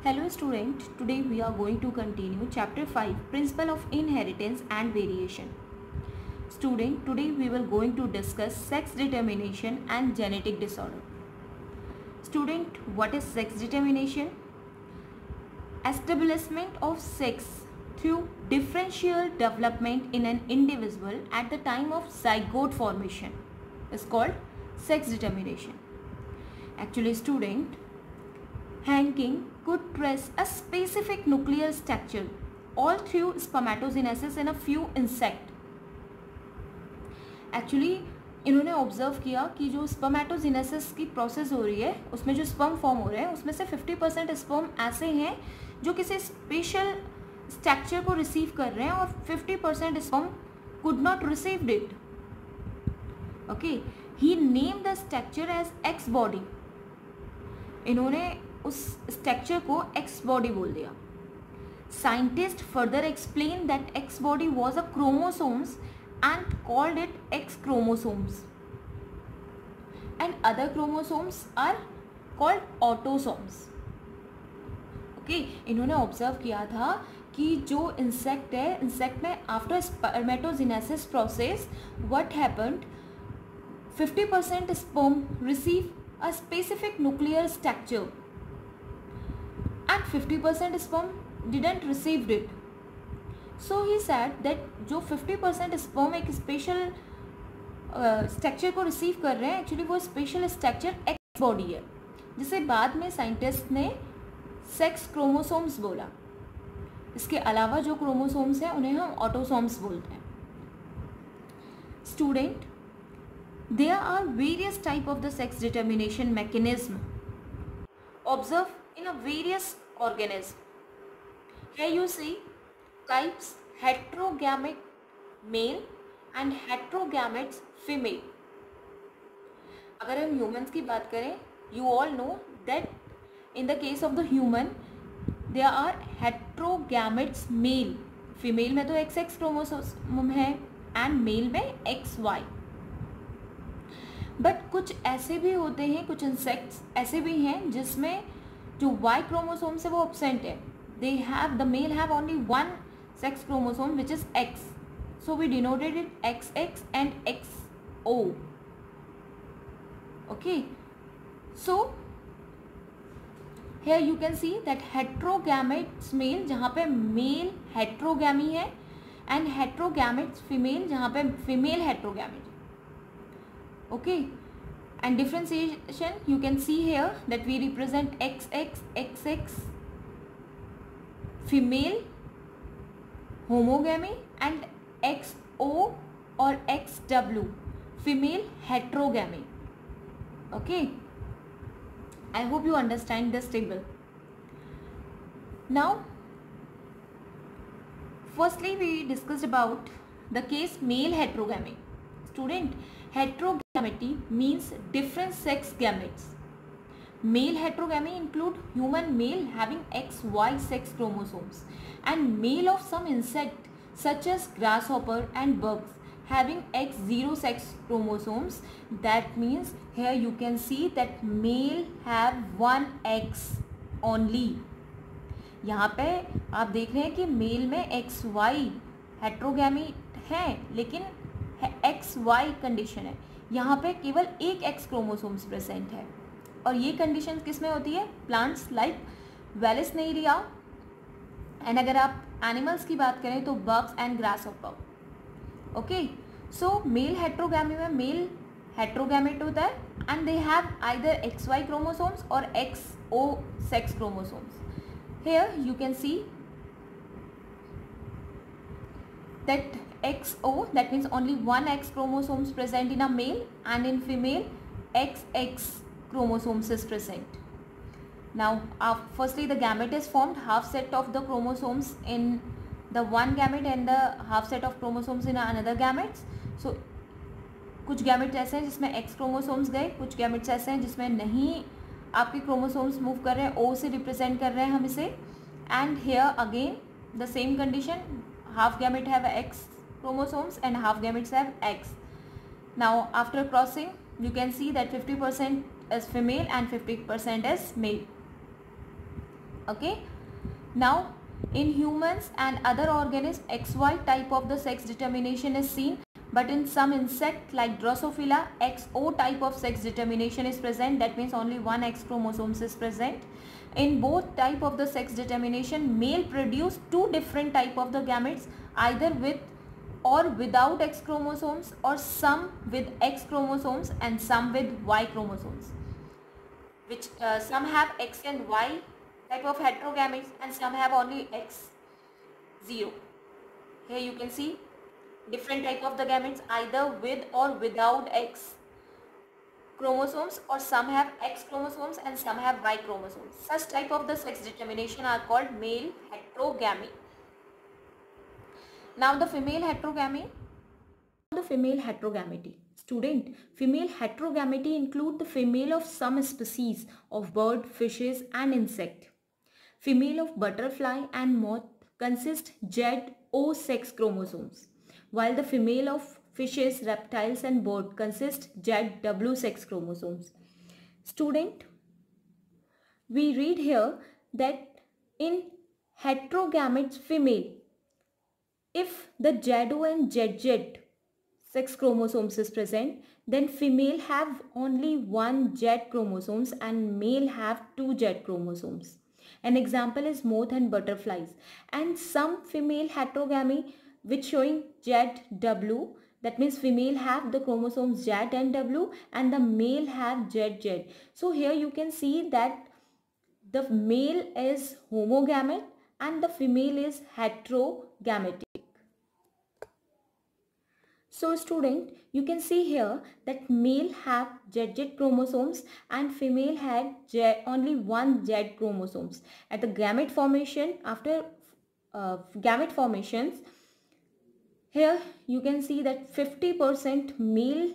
Hello student, today we are going to continue chapter 5 Principle of Inheritance and Variation. Student, today we will going to discuss sex determination and genetic disorder. Student, what is sex determination? Establishment of sex through differential development in an individual at the time of zygote formation is called sex determination. Actually student, Hanking could trace a specific nuclear structure all through spermatogenesis in a few insect. Actually इन्होंने observe किया कि जो spermatogenesis की process हो रही है उसमें जो स्पर्म फॉर्म हो रहे हैं उसमें से 50% स्पर्म ऐसे हैं जो किसी स्पेशल स्ट्रक्चर को रिसीव कर रहे हैं और 50% sperm could not received it. Okay, he name the structure as X body. इन्होंने उस स्ट्रक्चर को एक्स बॉडी बोल दिया. Scientist further explain that X body was a chromosomes and called it X chromosomes, and other chromosomes are called autosomes. Okay, इन्होंने observe किया था कि जो इंसेक्ट है, इंसेक्ट में after spermatogenesis process what happened, 50% sperm receive a specific nuclear structure and 50% sperm didn't receive it. So he sad that जो 50% sperm एक special structure को रिसीव कर रहे हैं, एक्चुअली वो स्पेशल स्ट्रक्चर एक्स बॉडी है, जिसे बाद में साइंटिस्ट ने सेक्स क्रोमोसोम्स बोला. इसके अलावा जो क्रोमोसोम्स हैं उन्हें हम ऑटोसोम्स बोलते हैं. Student, there are various type of the sex determination mechanism observe in a various organism. Here you see types heterogamic male and heterogametes female. अगर हम ह्यूमन्स की बात करें, you all know that in the case of the human there are heterogametes male. Female में तो XX chromosome है and mail में XY. But कुछ ऐसे भी होते हैं, कुछ इंसेक्ट्स ऐसे भी हैं जिसमें जो Y क्रोमोसोम से वो एब्सेंट है. They have, the male have only one sex chromosome which is X, so we denoted it XX and XO. Okay, so here you can see that heterogametes male जहाँ पे male heterogamy है and heterogametes female जहाँ पे female heterogamy. Okay, and differentiation you can see here that we represent XX, XX female homogamy and XO or XW female heterogamy. Okay, I hope you understand this table. Now firstly we discussed about the case male heterogamy. Student, heterogamity means different sex gametes. Male heterogamy include human male having XY sex chromosomes and male of some insect such as grasshopper and bugs having X0 sex chromosomes. That means here you can see that male have one X only. यहाँ पे आप देख रहे हैं कि mail में XY heterogamy है लेकिन XY कंडीशन है. यहाँ पे केवल एक X क्रोमोसोम्स प्रेजेंट है. और ये कंडीशन किस में होती है? प्लांट्स लाइक वेलिसनेरिया, एंड अगर आप एनिमल्स की बात करें तो bugs and grasshopper. Okay, so male heterogamy में मेल हेट्रोगैमेट होता है and they have either XY chromosomes और XO sex chromosomes. Here you can see that XO, that means only one X chromosomes present in a male and in female XX chromosomes is present. Now firstly the gamete is formed, half set of the chromosomes in the one gamete and the half set of chromosomes in another gametes. So कुछ gametes ऐसे हैं जिसमें X chromosomes गए, कुछ gametes ऐसे हैं जिसमें नहीं आपके chromosomes मूव कर रहे हैं, O से रिप्रेजेंट कर रहे हैं हम इसे. And here again the same condition, half gamete have X chromosomes and half gametes have X. Now after crossing you can see that 50% is female and 50% is male. Okay. Now, in humans and other organisms, XY type of the sex determination is seen, but in some insect like Drosophila, XO type of sex determination is present. That means only one X chromosomes is present. In both type of the sex determination, male produce two different type of the gametes, either with or without X chromosomes, or some with X chromosomes and some with Y chromosomes, which some have X and Y type of heterogametes and some have only X0. Here you can see different type of the gametes either with or without X chromosomes, or some have X chromosomes and some have Y chromosomes. Such type of the sex determination are called male heterogamy. Now the female heterogamy. The female heterogamity. Student, female heterogamity include the female of some species of bird, fishes and insect. Female of butterfly and moth consist Z-O sex chromosomes, while the female of fishes, reptiles and bird consist Z-W sex chromosomes. Student, we read here that in heterogametes female, if the Z-O and Z-Z sex chromosomes is present, then female have only one Z chromosomes and male have two Z chromosomes. An example is moth and butterflies. And some female heterogamy which showing ZW, that means female have the chromosomes Z and W and the male have ZZ. So here you can see that the male is homogamic and the female is heterogametic. So student, you can see here that male have ZZ chromosomes and female had only one Z chromosomes. At the gamete formation, after gamete formations, here you can see that 50% male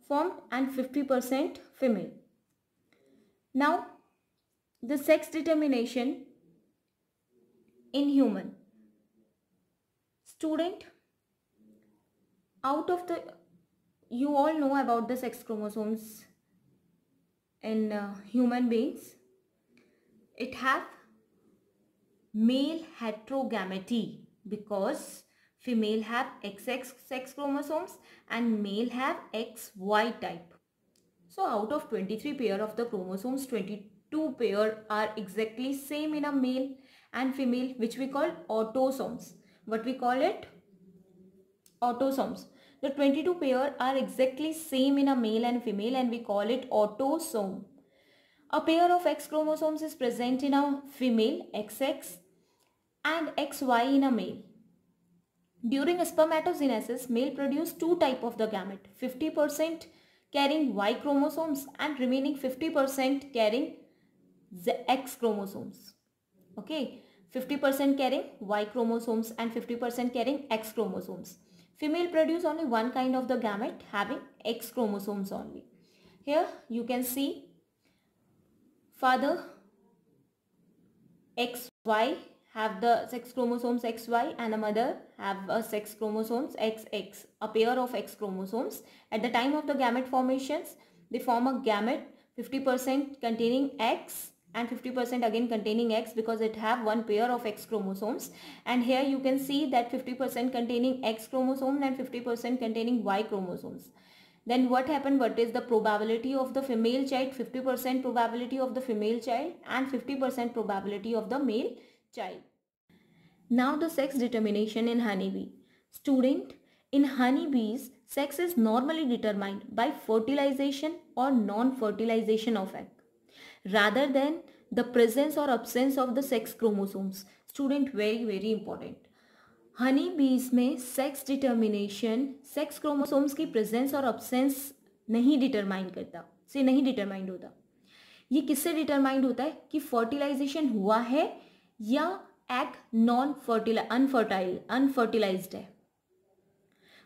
formed and 50% female. Now, the sex determination in human. Student, out of the, you all know about the sex chromosomes in human beings. It have male heterogamety because female have XX sex chromosomes and male have XY type. So out of 23 pair of the chromosomes, 22 pair are exactly same in a male and female, which we call autosomes. What we call it? Autosomes. The 22 pair are exactly same in a male and female and we call it autosome. A pair of X chromosomes is present in a female, XX, and XY in a male. During spermatogenesis, male produce two type of the gamete, 50% carrying Y chromosomes and remaining 50% carrying the X chromosomes. Okay, 50% carrying Y chromosomes and 50% carrying X chromosomes. Female produce only one kind of the gamete having X chromosomes only. Here you can see father XY have the sex chromosomes XY and a mother have a sex chromosomes XX, a pair of X chromosomes. At the time of the gamete formations, they form a gamete 50% containing X and 50% again containing X because it have one pair of X chromosomes. And here you can see that 50% containing X chromosome and 50% containing Y chromosomes. Then what happened? What is the probability of the female child? 50% probability of the female child and 50% probability of the male child. Now the sex determination in honeybee. Student, in honeybees, sex is normally determined by fertilization or non-fertilization of egg, rather than the presence or absence of the sex chromosomes. Student, very important. honeybees में sex determination sex chromosomes की presence और absence नहीं determine करता, से नहीं determined होता. ये किससे डिटरमाइंड होता है कि फर्टिलाइजेशन हुआ है या एग अनफर्टिलाइज्ड है.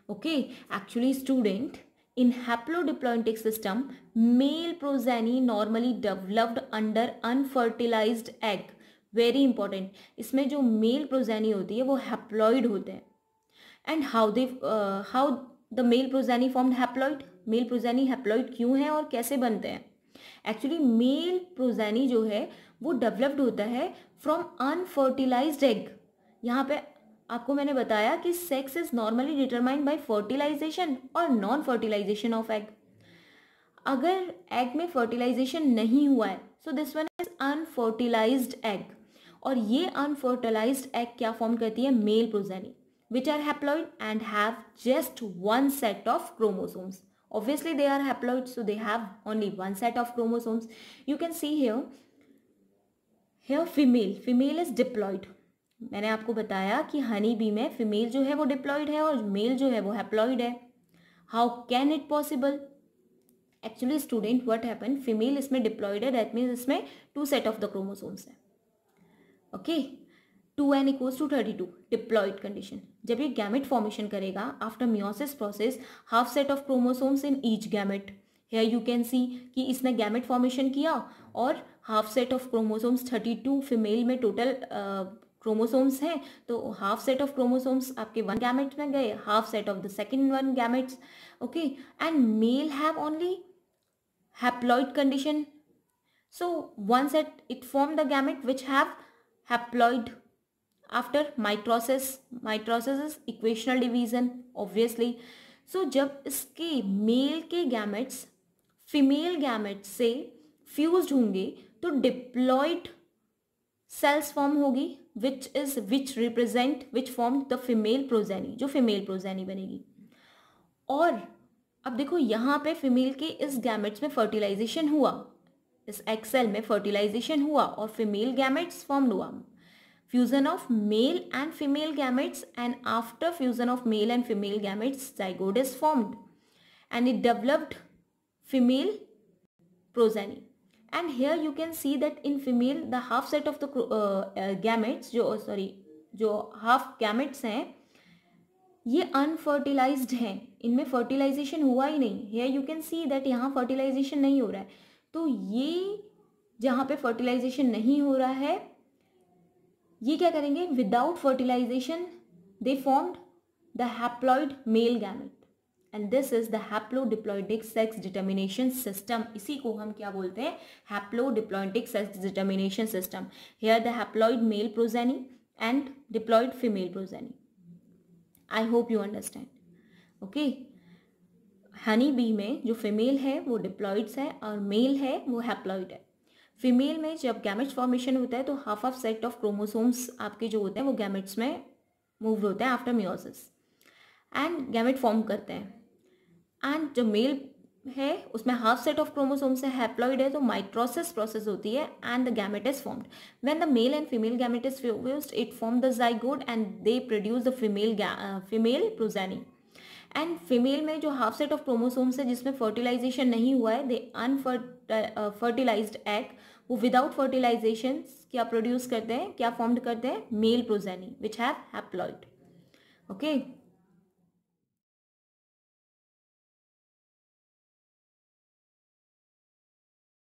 Okay, actually student, in haplodiploidic system, male progeny normally developed under unfertilized egg. Very important, इसमें जो मेल प्रोजेनी होती है वो हैप्लॉइड होते हैं. And how the male progeny formed haploid. Male progeny haploid क्यों है और कैसे बनते हैं? एक्चुअली मेल प्रोजेनी जो है वो डेवलप्ड होता है फ्रॉम अनफर्टिलाइज्ड एग। यहाँ पे आपको मैंने बताया कि sex is normally determined by fertilisation और नॉन फर्टिलाइजेशन ऑफ एग। अगर एग में फर्टिलाइजेशन नहीं हुआ है so this one is unfertilised egg, और ये अनफर्टिलाइज्ड एग क्या फॉर्म करती है, male progeny which are haploid and have just one set of chromosomes. Obviously they are haploid, so they have only one set of chromosomes. You can see here female is diploid. मैंने आपको बताया कि Honey bee में female जो है वो diploid है और मेल जो है वो हैप्लॉइड है. How can it possible? Actually student what happen, female इसमें डिप्लॉइड है, दैट मीन्स इसमें 2 सेट ऑफ द क्रोमोसोम्स है. Okay, 2n = 32 diploid condition. जब ये गैमेट फॉर्मेशन करेगा after meiosis process, half set of chromosomes in each gamete. Here you can सी कि इसने gamete formation किया और half set of chromosomes 32 female में टोटल क्रोमोसोम्स हैं, तो हाफ सेट ऑफ क्रोमोसोम्स आपके वन गैमेट में गए, half set of the second one gametes. Okay, and male have only haploid condition, so one set it form the gamete which have haploid after mitosis. Mitosis is equational division obviously. So जब इसके mail के gametes female gametes से fused होंगे तो diploid cells form होगी which form the female progeny, जो female progeny बनेगी. और अब देखो यहाँ पे फीमेल के इस गैमेट्स में फर्टिलाइजेशन हुआ, इस एक्सेल में फर्टिलाइजेशन हुआ और फीमेल गैमेट्स फॉर्म्ड हुआ. Fusion of male and female gametes, and after fusion of male and female gametes zygote is formed and it developed female progeny. And here you can see that in female the half set of the gametes जो half gametes हैं ये unfertilised हैं, इनमें fertilisation हुआ ही नहीं. Here you can see that यहाँ fertilisation नहीं हो रहा है. तो ये जहाँ पे फर्टिलाइजेशन नहीं हो रहा है ये क्या करेंगे, without fertilization they formed the haploid male gamete, and this is the haplodiploidic sex determination system. इसी को हम क्या बोलते हैं, haplodiploidic sex determination system. Here the haploid male progeny and diploid female progeny. I hope you understand. Okay, honey bee में जो female है वो डिप्लॉइड्स है और मेल है वो हैप्लॉइड है. फीमेल में जब गैमेट्स फॉर्मेशन होता है तो हाफ सेट ऑफ क्रोमोसोम्स आपके जो होते हैं वो गैमेट्स में मूव होते हैं after meiosis and gamete form करते हैं. एंड जो मेल है उसमें हाफ सेट ऑफ क्रोमोसोम्स है, हैप्लॉइड है, तो माइटोसिस प्रोसेस होती है and the gamete is formed. When the male and female gamete is fused it form the zygote and they produce the female progeny. And female में जो half set of chromosomes है जिसमें fertilisation नहीं हुआ है, the unfertilised egg, वो without fertilisation क्या produce करते हैं, क्या फॉर्म्ड करते हैं, male progeny which have haploid. Okay,